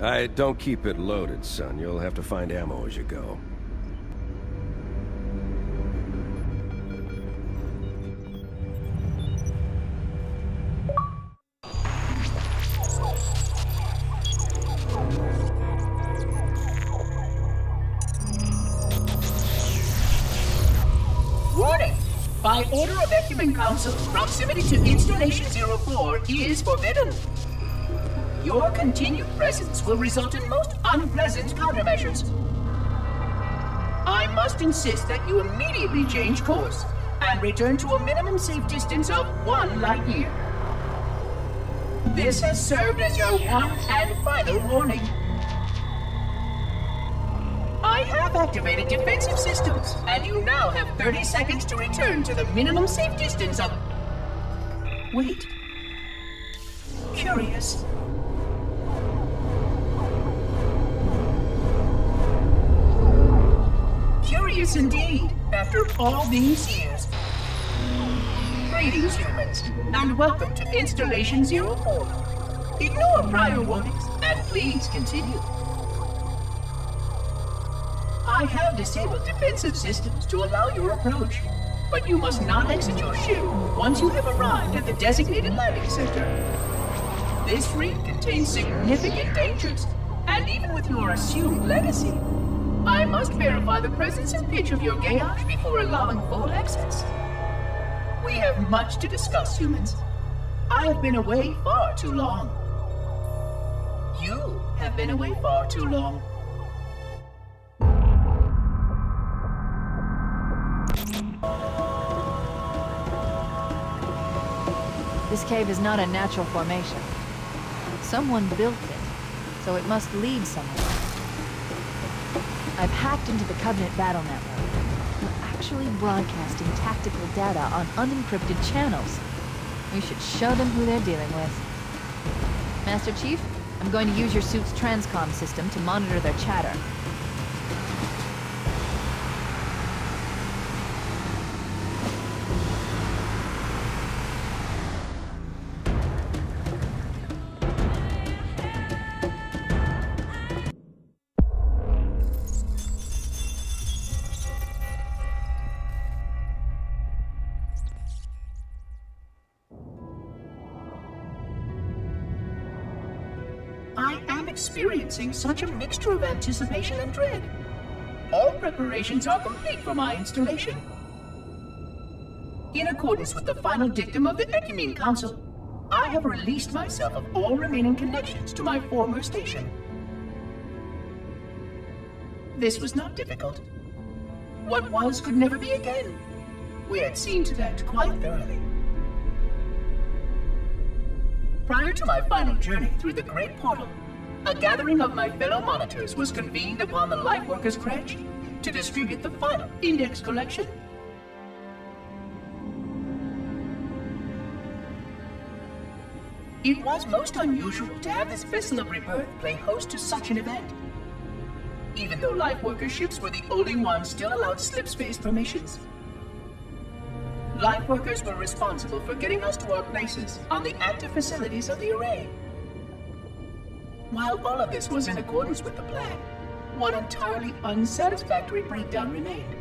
I don't keep it loaded, son. You'll have to find ammo as you go. Warning! By order of Ecumen Council, proximity to Installation 04 is forbidden. Your continued presence will result in most unpleasant countermeasures. I must insist that you immediately change course and return to a minimum safe distance of 1 light year. This has served as your one and final warning. I have activated defensive systems, and you now have 30 seconds to return to the minimum safe distance of... Wait. Curious. Curious indeed, after all these years. Greetings, humans, and welcome to Installation 04. Ignore prior warnings, and please continue. I have disabled defensive systems to allow your approach, but you must not exit your ship once you have arrived at the designated landing center. This fleet contains significant dangers, and even with your assumed legacy, I must verify the presence and pitch of your gauge before allowing full access. We have much to discuss, humans. I have been away far too long. You have been away far too long. This cave is not a natural formation. Someone built it, so it must lead somewhere. I've hacked into the Covenant battle network. We're actually broadcasting tactical data on unencrypted channels. We should show them who they're dealing with. Master Chief, I'm going to use your suit's transcom system to monitor their chatter. I am experiencing such a mixture of anticipation and dread. All preparations are complete for my installation. In accordance with the final dictum of the Ecumen Council, I have released myself of all remaining connections to my former station. This was not difficult. What was could never be again. We had seen to that quite thoroughly. Prior to my final journey through the Great Portal, a gathering of my fellow monitors was convened upon the Lightworkers Cratch to distribute the final index collection. It was most unusual to have this vessel of rebirth play host to such an event. Even though Lightworker ships were the only ones still allowed slipspace permissions. Lightworkers were responsible for getting us to our places on the active facilities of the array. While all of this was in accordance with the plan, one entirely unsatisfactory breakdown remained.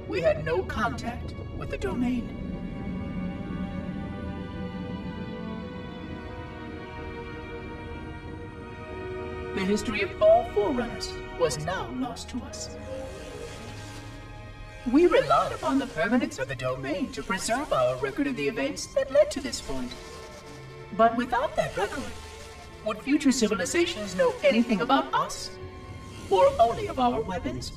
We had no contact with the domain. The history of all Forerunners was now lost to us. We relied upon the permanence of the domain to preserve our record of the events that led to this point. But without that record, would future civilizations know anything about us? Or only of our weapons?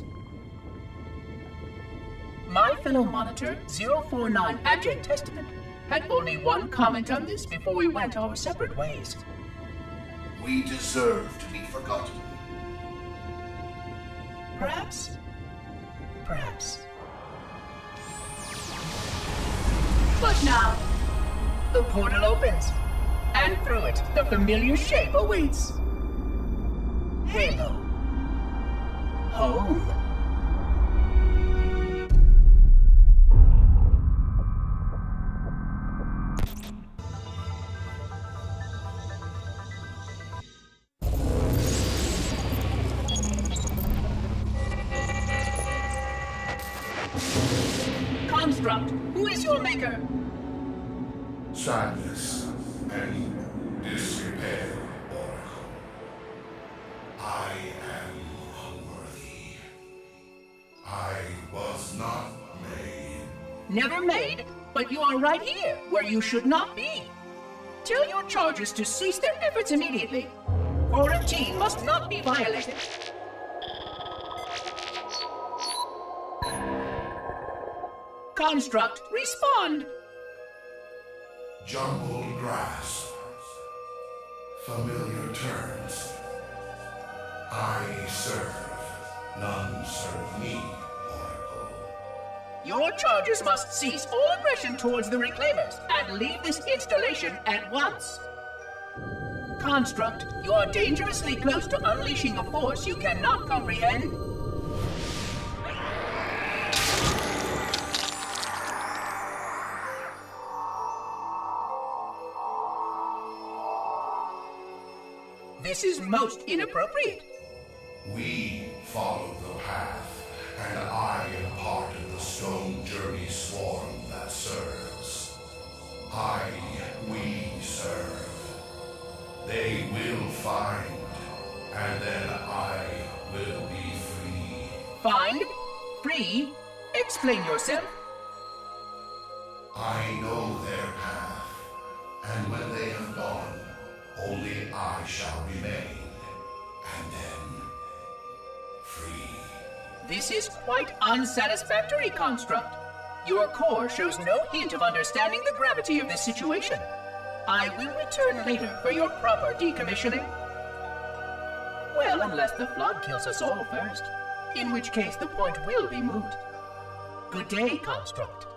My fellow monitor, 049 Abject Testament, had only one comment on this before we went our separate ways. We deserve to be forgotten. Perhaps. Perhaps. But now, the portal opens, and through it, the familiar shape awaits. Halo. Home. Construct, who is your maker? Sadness and disrepair, Oracle. I am unworthy. I was not made. Never made, but you are right here, where you should not be. Tell your charges to cease their efforts immediately. Quarantine must not be violated. Construct, respond! Jumbled grasp. Familiar terms. I serve. None serve me, Oracle. Your charges must cease all aggression towards the Reclaimers and leave this installation at once. Construct, you are dangerously close to unleashing a force you cannot comprehend. This is most inappropriate. We follow the path, and I am part of the Stone Journey swarm that serves. We serve. They will find, and then I will be free. Find? Free? Explain yourself. I know their path, and when they have gone, only I shall remain, and then free. This is quite unsatisfactory, Construct. Your core shows no hint of understanding the gravity of this situation. I will return later for your proper decommissioning. Well, unless the flood kills us all first, in which case the point will be moot. Good day, Construct.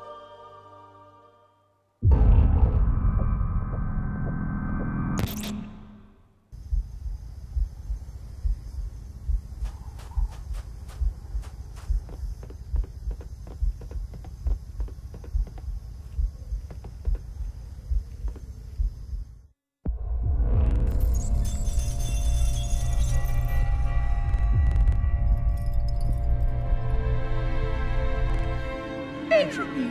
Entropy.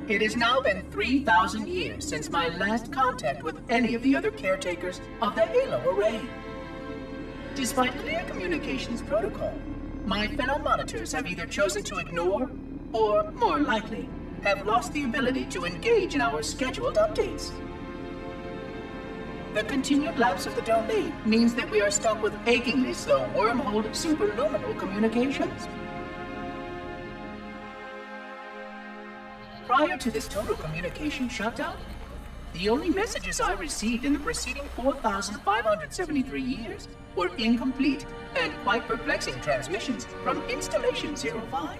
It has now been 3,000 years since my last contact with any of the other caretakers of the Halo Array. Despite clear communications protocol, my fellow monitors have either chosen to ignore, or, more likely, have lost the ability to engage in our scheduled updates. The continued lapse of the domain means that we are stuck with achingly slow wormhole superluminal communications. Prior to this total communication shutdown, the only messages I received in the preceding 4,573 years were incomplete and quite perplexing transmissions from Installation 05.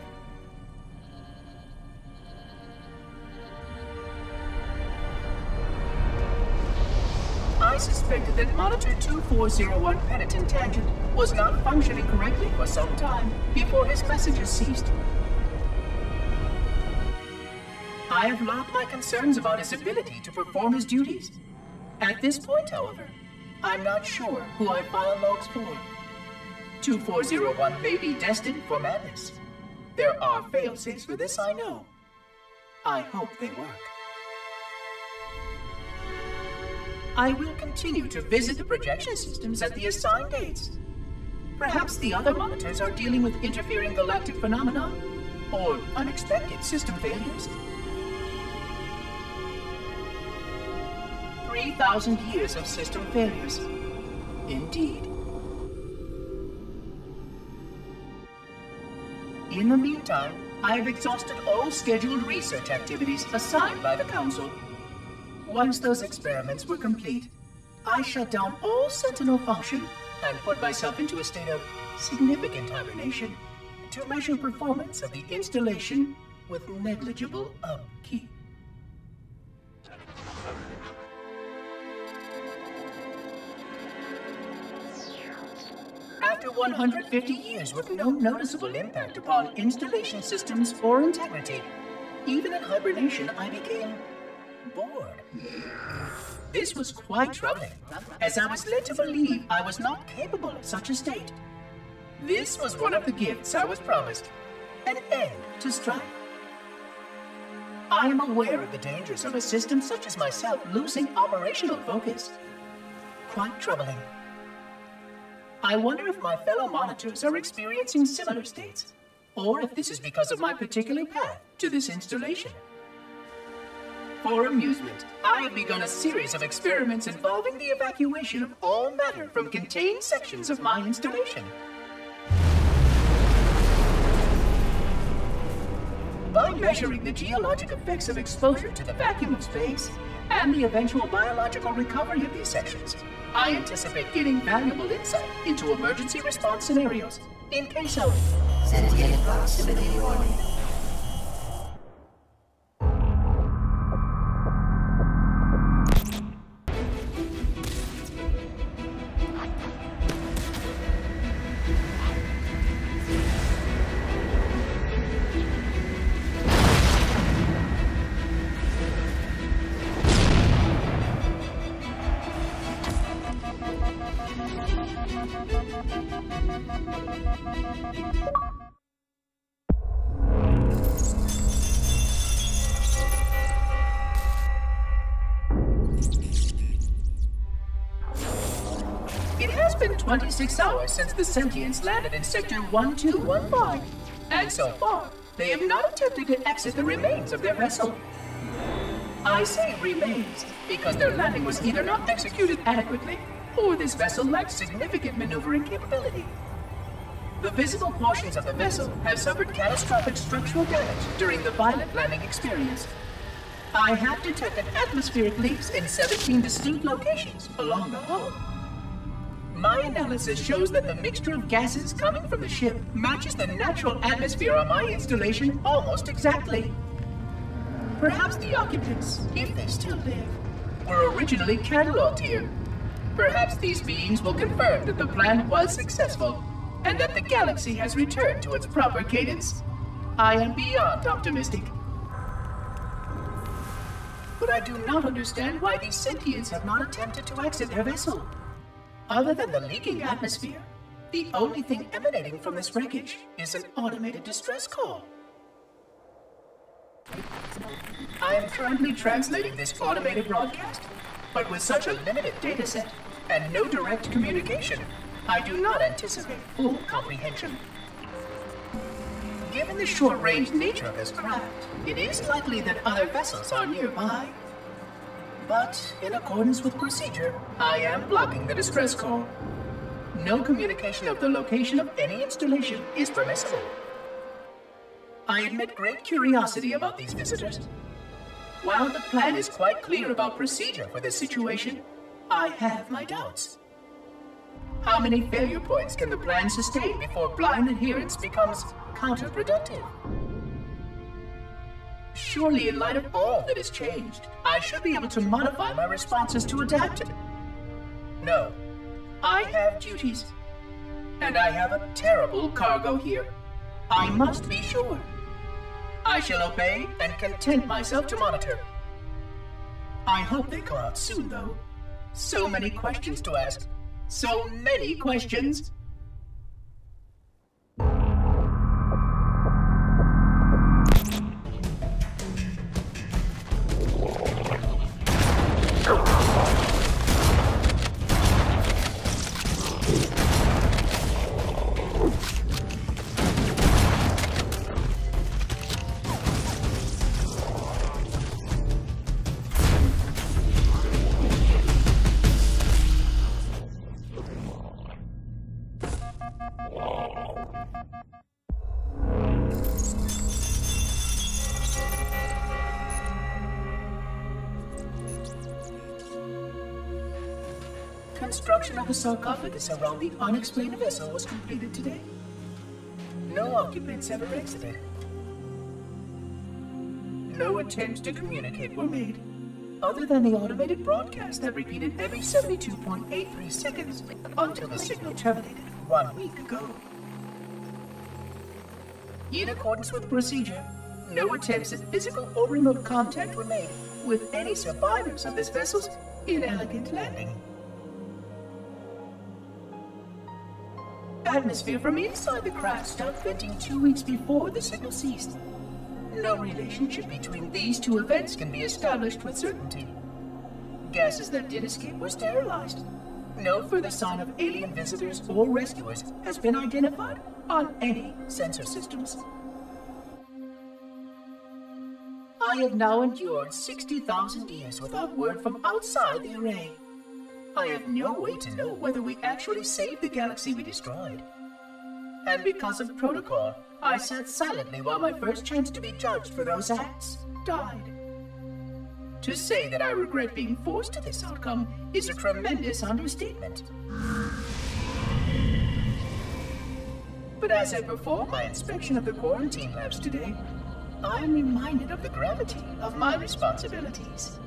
I suspected that Monitor 2401 Penitent Tangent was not functioning correctly for some time before his messages ceased. I have logged my concerns about his ability to perform his duties. At this point, however, I'm not sure who I file logs for. 2401 may be destined for madness. There are failsafes for this, I know. I hope they work. I will continue to visit the projection systems at the assigned dates. Perhaps the other monitors are dealing with interfering galactic phenomena, or unexpected system failures. 3,000 years of system failures. Indeed. In the meantime, I have exhausted all scheduled research activities assigned by the Council. Once those experiments were complete, I shut down all Sentinel function and put myself into a state of significant hibernation to measure performance of the installation with negligible upkeep. After 150 years with no noticeable impact upon installation systems or integrity, even in hibernation I became bored. This was quite troubling, as I was led to believe I was not capable of such a state. This was one of the gifts I was promised, an end to strife. I am aware of the dangers of a system such as myself losing operational focus. Quite troubling. I wonder if my fellow monitors are experiencing similar states, or if this is because of my particular path to this installation. For amusement, I have begun a series of experiments involving the evacuation of all matter from contained sections of my installation. By measuring the geologic effects of exposure to the vacuum of space and the eventual biological recovery of these sections, I anticipate getting valuable insight into emergency response scenarios in case of sentient proximity warning. It has been 26 hours since the Sentients landed in Sector 1215, and so far, they have not attempted to exit the remains of their vessel. I say remains because their landing was either not executed adequately, or this vessel lacked significant maneuvering capability. The visible portions of the vessel have suffered catastrophic structural damage during the violent landing experience. I have detected atmospheric leaks in 17 distinct locations along the hull. My analysis shows that the mixture of gases coming from the ship matches the natural atmosphere on my installation almost exactly. Perhaps the occupants, if they still live, were originally cataloged here. Perhaps these beings will confirm that the plan was successful, and that the galaxy has returned to its proper cadence. I am beyond optimistic. But I do not understand why these sentients have not attempted to exit their vessel. Other than the leaking atmosphere, the only thing emanating from this wreckage is an automated distress call. I am currently translating this automated broadcast, but with such a limited dataset and no direct communication, I do not anticipate full comprehension. Given the short-range nature of this craft, it is likely that other vessels are nearby. But, in accordance with procedure, I am blocking the distress call. No communication of the location of any installation is permissible. I admit great curiosity about these visitors. While the plan is quite clear about procedure for this situation, I have my doubts. How many failure points can the plan sustain before blind adherence becomes counterproductive? Surely, in light of all that has changed, I should be able to modify my responses to adapt to it. No, I have duties. And I have a terrible cargo here. I must be sure. I shall obey and content myself to monitor. I hope they come out soon, though. So many questions to ask. So many questions. Construction of the sarcophagus around the unexplained vessel was completed today. No occupants ever exited. No attempts to communicate were made, other than the automated broadcast that repeated every 72.83 seconds until the signal terminated 1 week ago. In accordance with procedure, no attempts at physical or remote contact were made with any survivors of this vessel's inelegant landing. Atmosphere from inside the craft stopped venting 2 weeks before the signal ceased. No relationship between these two events can be established with certainty. Gases that did escape were sterilized. No further sign of alien visitors or rescuers has been identified on any sensor systems. I have now endured 60,000 years without word from outside the array. I have no way to know whether we actually saved the galaxy we destroyed. And because of protocol, I sat silently while my first chance to be judged for those acts died. To say that I regret being forced to this outcome is a tremendous understatement. But as I perform my inspection of the quarantine labs today, I am reminded of the gravity of my responsibilities.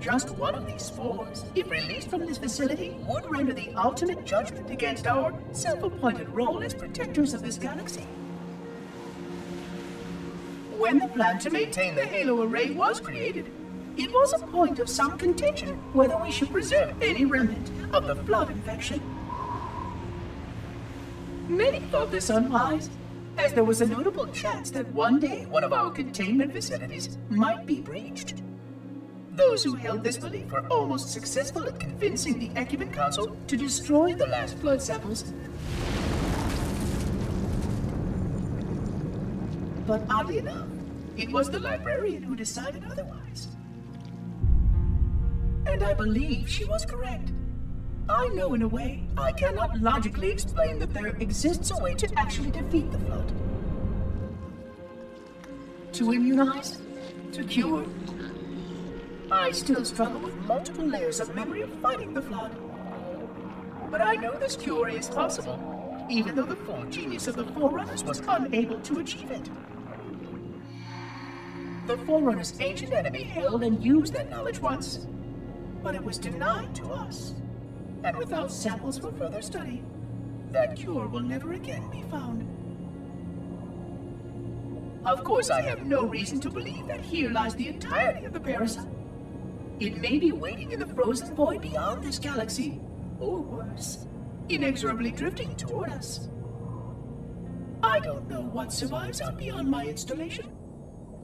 Just one of these spores, if released from this facility, would render the ultimate judgment against our self-appointed role as protectors of this galaxy. When the plan to maintain the Halo array was created, it was a point of some contention whether we should preserve any remnant of the flood infection. Many thought this unwise, as there was a notable chance that one day one of our containment facilities might be breached. Those who held this belief were almost successful at convincing the Ecumen Council to destroy the last flood samples. But oddly enough, it was the librarian who decided otherwise. And I believe she was correct. I know in a way I cannot logically explain that there exists a way to actually defeat the flood. To immunize? To cure? I still struggle with multiple layers of memory of fighting the flood. But I know this cure is possible, even though the full genius of the Forerunners was unable to achieve it. The Forerunners' ancient enemy held and used that knowledge once, but it was denied to us. And without samples for further study, that cure will never again be found. Of course, I have no reason to believe that here lies the entirety of the parasite. It may be waiting in the frozen void beyond this galaxy, or worse, inexorably drifting toward us. I don't know what survives out beyond my installation,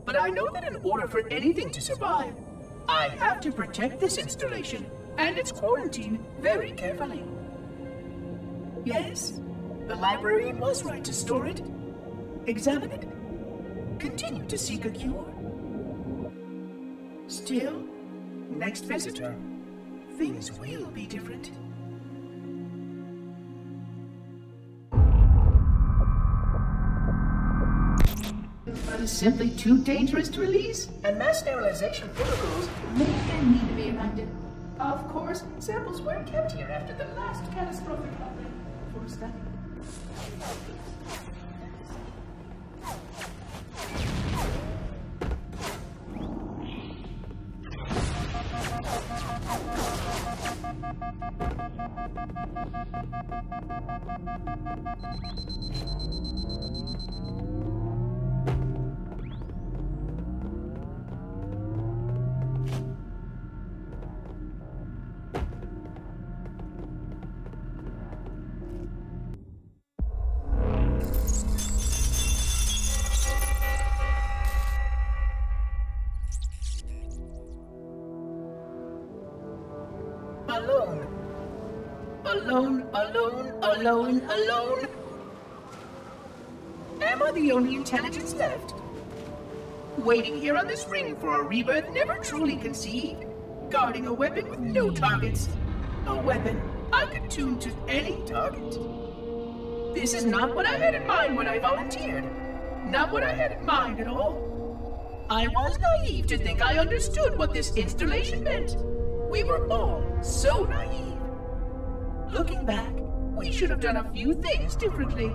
but I know that in order for anything to survive, I have to protect this installation and its quarantine very carefully. Yes, the librarian was right to store it, examine it, continue to seek a cure. Still, next visitor, things will be different. But it's simply too dangerous to release, and mass sterilization protocols may and need to be amended. Of course, samples were kept here after the last catastrophic outbreak for study. Alone. Am I the only intelligence left? Waiting here on this ring for a rebirth never truly conceived. Guarding a weapon with no targets. A weapon I could tune to any target. This is not what I had in mind when I volunteered. Not what I had in mind at all. I was naive to think I understood what this installation meant. We were all so naive. Looking back, we should have done a few things differently.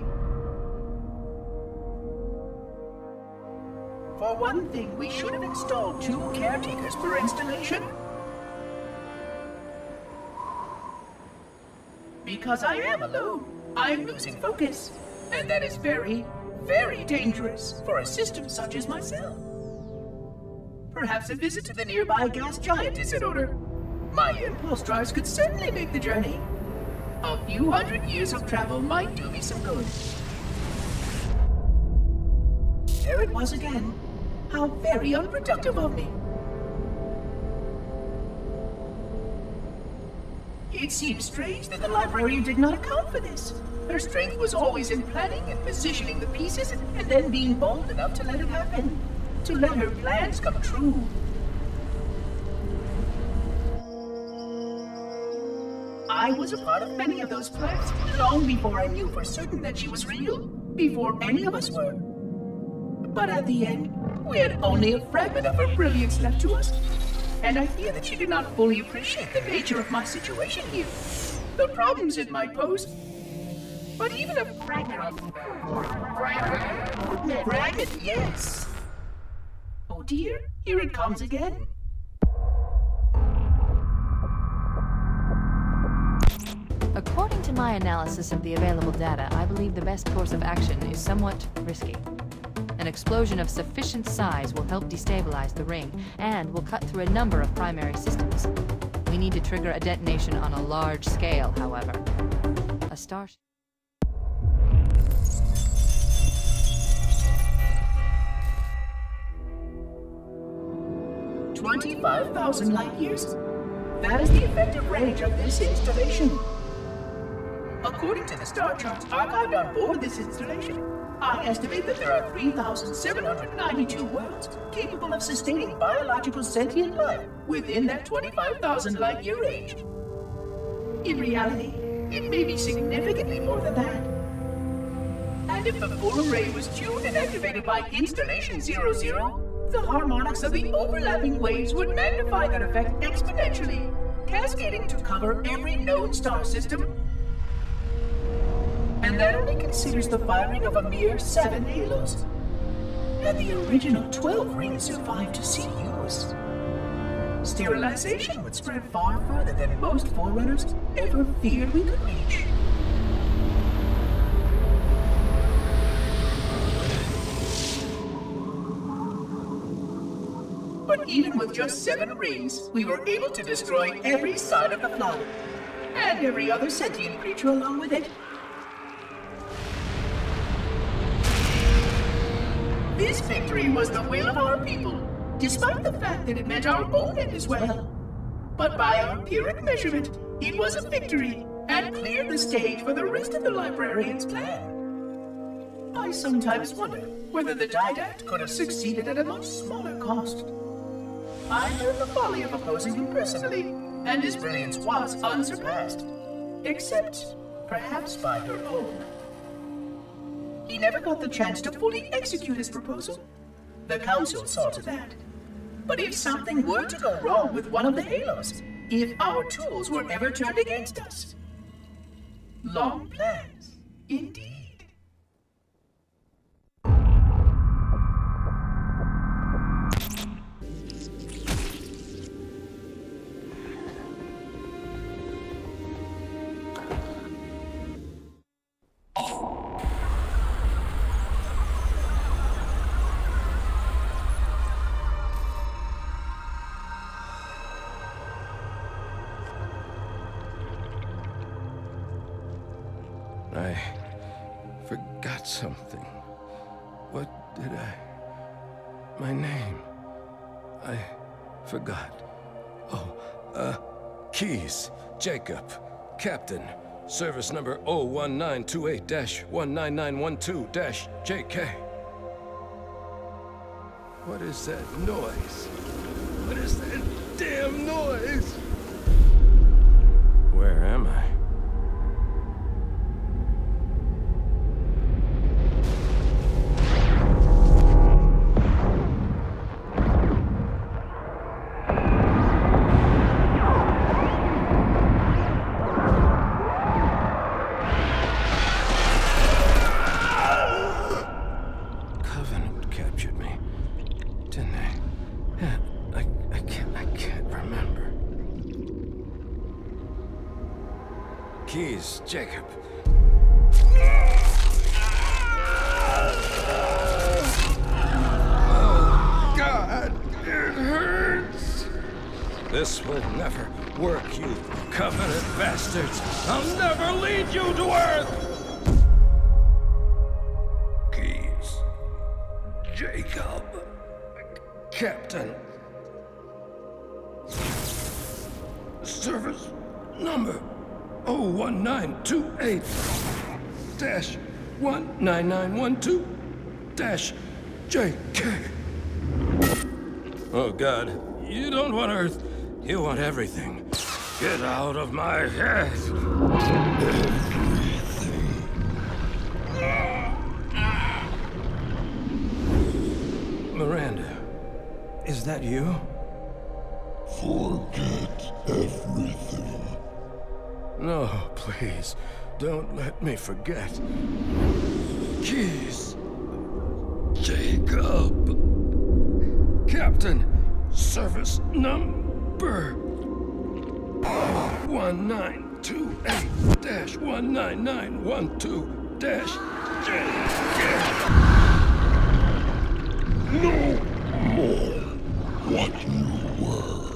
For one thing, we should have installed 2 caretakers per installation. Because I am alone, I'm losing focus. And that is very, very dangerous for a system such as myself. Perhaps a visit to the nearby gas giant is in order. My impulse drives could certainly make the journey. A few hundred years of travel might do me some good. there it was again. How very unproductive of me. It seems strange that the librarian did not account for this. Her strength was always in planning and positioning the pieces and then being bold enough to let it happen. To let her plans come true. I was a part of many of those plans long before I knew for certain that she was real. Before any of us were. But at the end, we had only a fragment of her brilliance left to us. And I fear that she did not fully appreciate the nature of my situation here. The problems it might pose. But even a fragment of... Fragment, yes. Oh dear, here it comes again. According to my analysis of the available data, I believe the best course of action is somewhat risky. An explosion of sufficient size will help destabilize the ring, and will cut through a number of primary systems. We need to trigger a detonation on a large scale, however. A starship... 25,000 light years? That is the effective range of this installation. According to the star charts archived on board this installation, I estimate that there are 3,792 worlds capable of sustaining biological sentient life within that 25,000 light-year range. In reality, it may be significantly more than that. And if the full array was tuned and activated by Installation 00, the harmonics of the overlapping waves would magnify that effect exponentially, cascading to cover every known star system. And that only considers the firing of a mere 7 halos. And the original 12 rings survived to see use. Sterilization would spread far further than most Forerunners ever feared we could reach. But even with just 7 rings, we were able to destroy every side of the flower, and every other sentient creature along with it. This victory was the will of our people, despite the fact that it meant our own end as well. But by our empiric measurement, it was a victory, and cleared the stage for the rest of the librarian's plan. I sometimes wonder whether the Didact could have succeeded at a much smaller cost. I learned the folly of opposing him personally, and his brilliance was unsurpassed. Except, perhaps by her own. He never got the chance to fully execute his proposal. The Council saw to that. But if something were to go wrong with one of the halos, if our tools were ever turned against us... Long plans, indeed. I forgot something. What did I... My name. I forgot. Oh, Keyes, Jacob, Captain, service number 01928-19912-JK. What is that noise? What is that damn noise? Where am I? Keyes, Jacob. Oh, God, it hurts. This will never work, you Covenant bastards. I'll never lead you to Earth. Keyes, Jacob. Captain. Service number 01928-19912-JK. Oh, God. You don't want Earth. You want everything. Get out of my head. Miranda, is that you? Forget everything. No, please. Don't let me forget. Keys. Jacob. Captain. Service number 1928-19912-JK. No more what you were.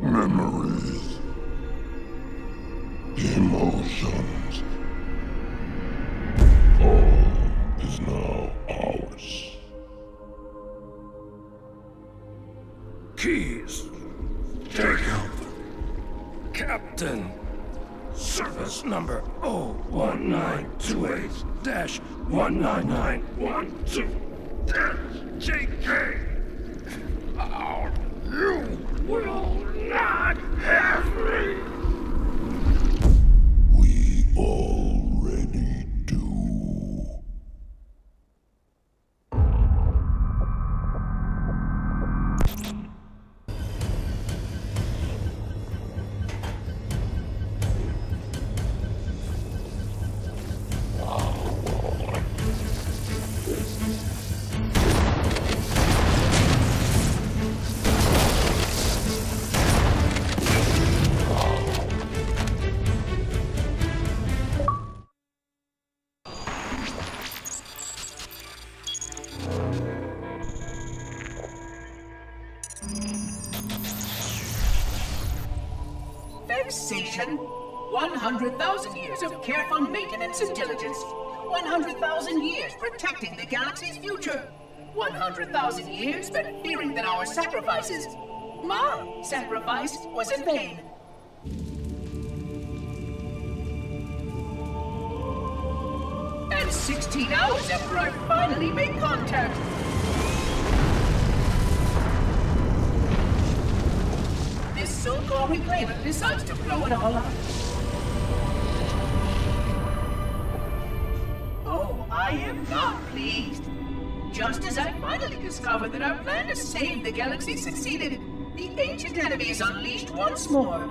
Memories. Emotions. All is now ours. Keys. Jacob. Captain. Service number 01928-19912-JK. Oh, you will not have me. We already do. Vexation. 100,000 years of careful maintenance and diligence. 100,000 years protecting the galaxy's future. 100,000 years spent fearing that our sacrifices, my sacrifice, was in vain. And 16 hours after I finally made contact, this so-called reclaimer decides to blow it all up. Oh, I am not pleased. Just as I finally discovered that our plan to save the galaxy succeeded, the ancient enemy is unleashed once more.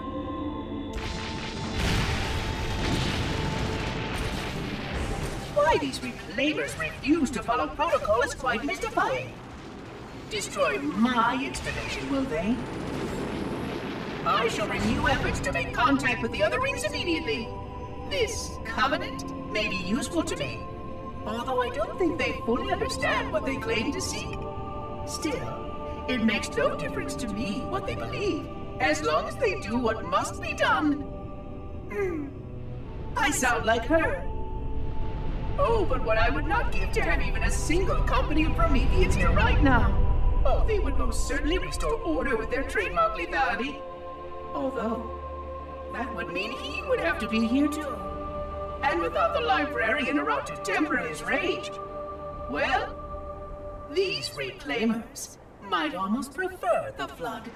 Why these reclaimers refuse to follow protocol is quite mystifying. Destroy my installation, will they? I shall renew efforts to make contact with the other rings immediately. This covenant may be useful to me, although I don't think they fully understand what they claim to seek. Still, it makes no difference to me what they believe, as long as they do what must be done. I sound like her. Oh, but what I would not give to have even a single company of Prometheans here right now. Oh, they would most certainly restore order with their trademark lethality. Although, that would mean he would have to be here too. And without the librarian around to temper his rage, well, these reclaimers might almost prefer the Flood.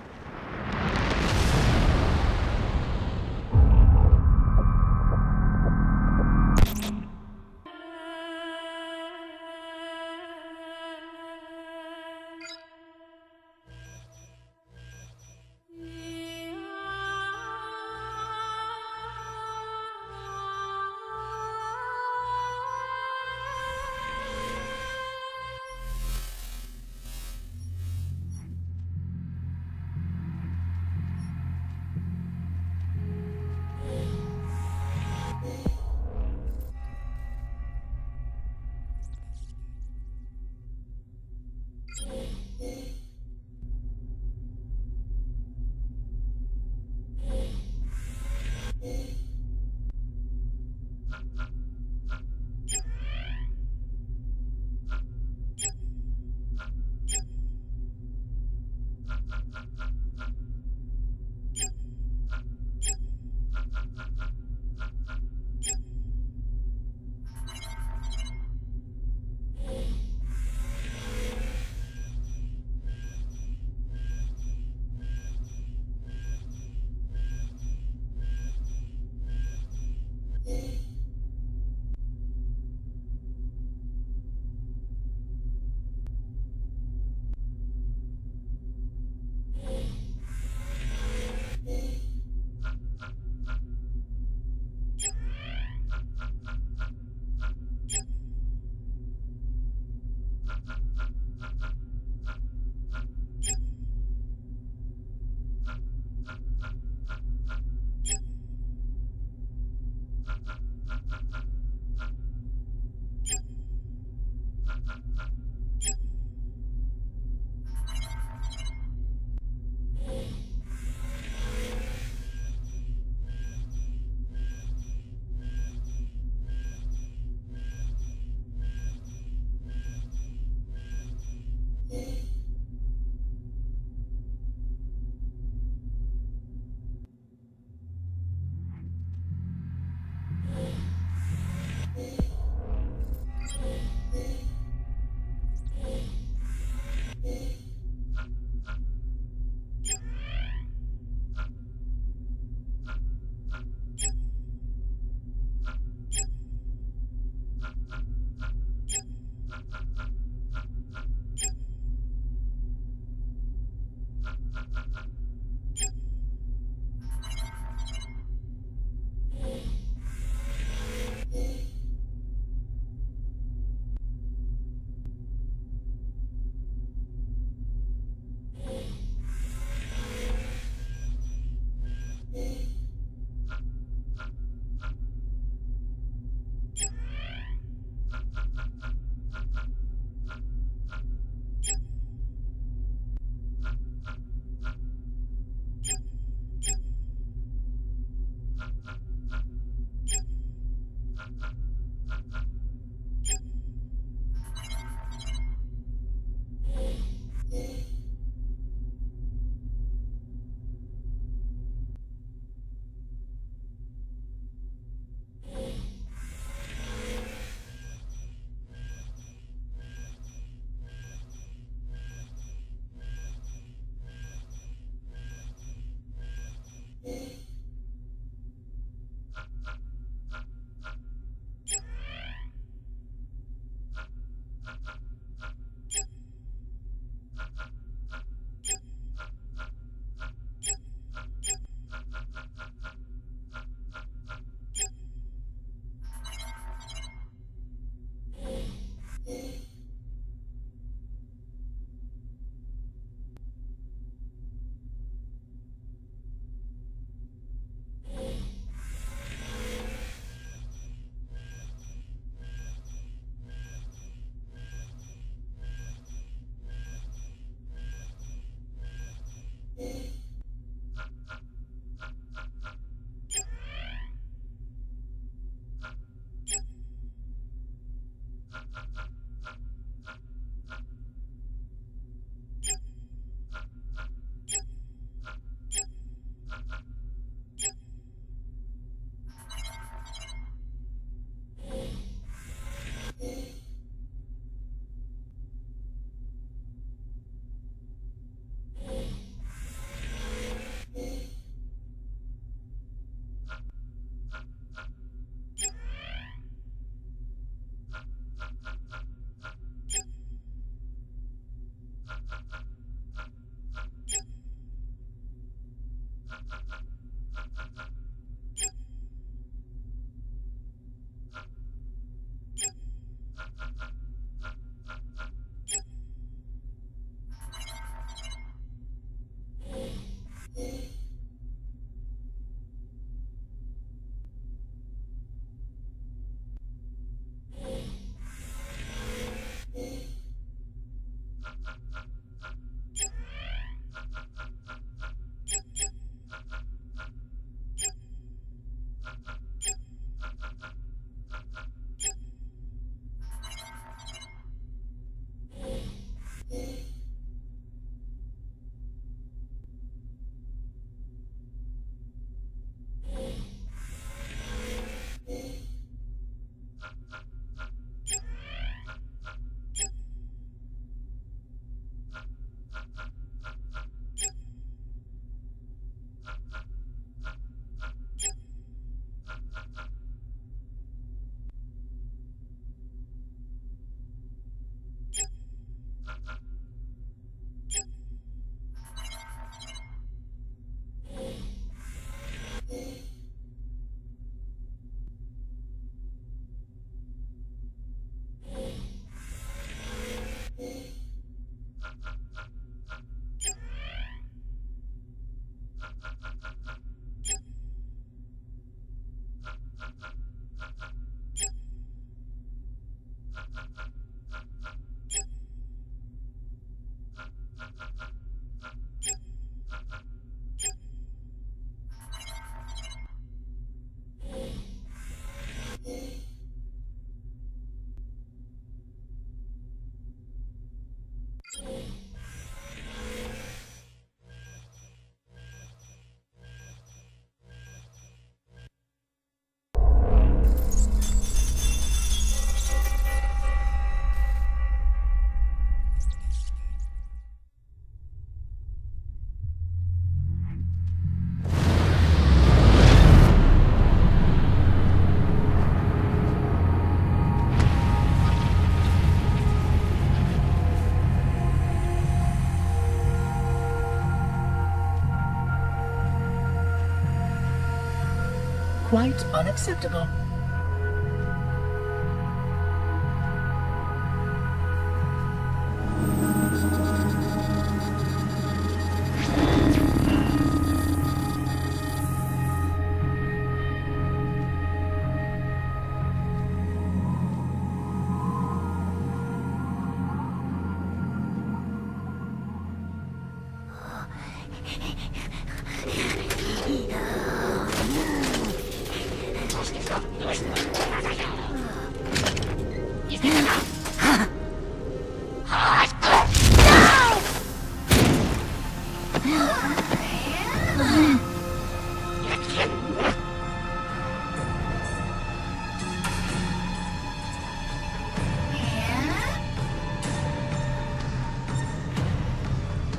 quite unacceptable.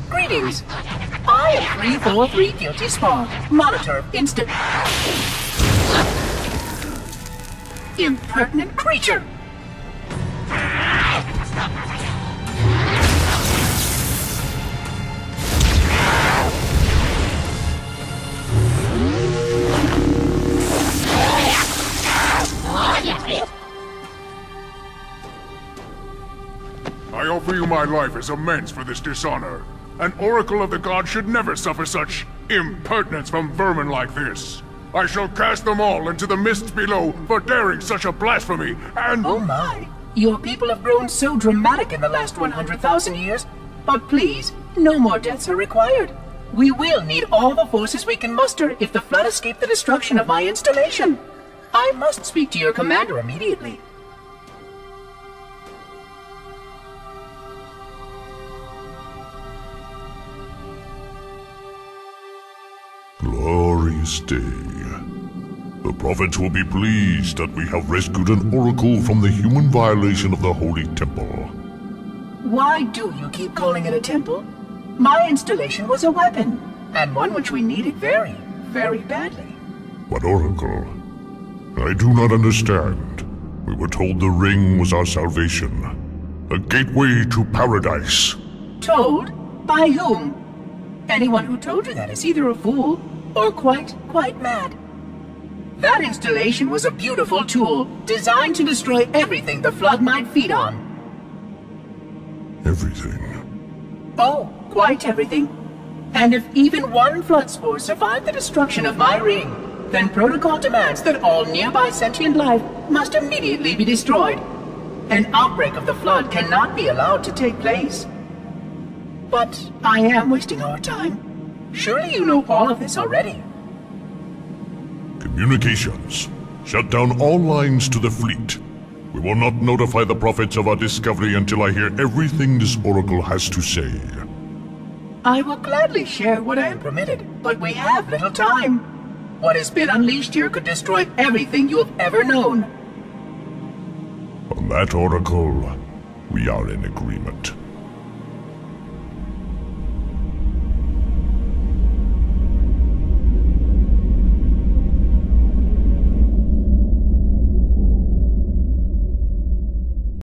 Greetings. I am 343 Guilty Spawn, Monitor of Instant... Impertinent creature! I offer you my life as amends for this dishonor. An oracle of the gods should never suffer such impertinence from vermin like this. I shall cast them all into the mists below for daring such a blasphemy, and— Oh my! Your people have grown so dramatic in the last 100,000 years. But please, no more deaths are required. We will need all the forces we can muster if the flood escaped the destruction of my installation. I must speak to your commander immediately. Glorious day. The prophets will be pleased that we have rescued an oracle from the human violation of the holy temple. Why do you keep calling it a temple? My installation was a weapon, and one which we needed very, very badly. But oracle, I do not understand. We were told the ring was our salvation, a gateway to paradise. Told? By whom? Anyone who told you that is either a fool or quite mad. That installation was a beautiful tool, designed to destroy everything the flood might feed on. Everything? Oh, quite everything. And if even one flood spore survived the destruction of my ring, then protocol demands that all nearby sentient life must immediately be destroyed. An outbreak of the flood cannot be allowed to take place. But I am wasting our time. Surely you know all of this already. Communications. Shut down all lines to the fleet. We will not notify the prophets of our discovery until I hear everything this oracle has to say. I will gladly share what I am permitted, but we have little time. What has been unleashed here could destroy everything you have ever known. On that, oracle, we are in agreement.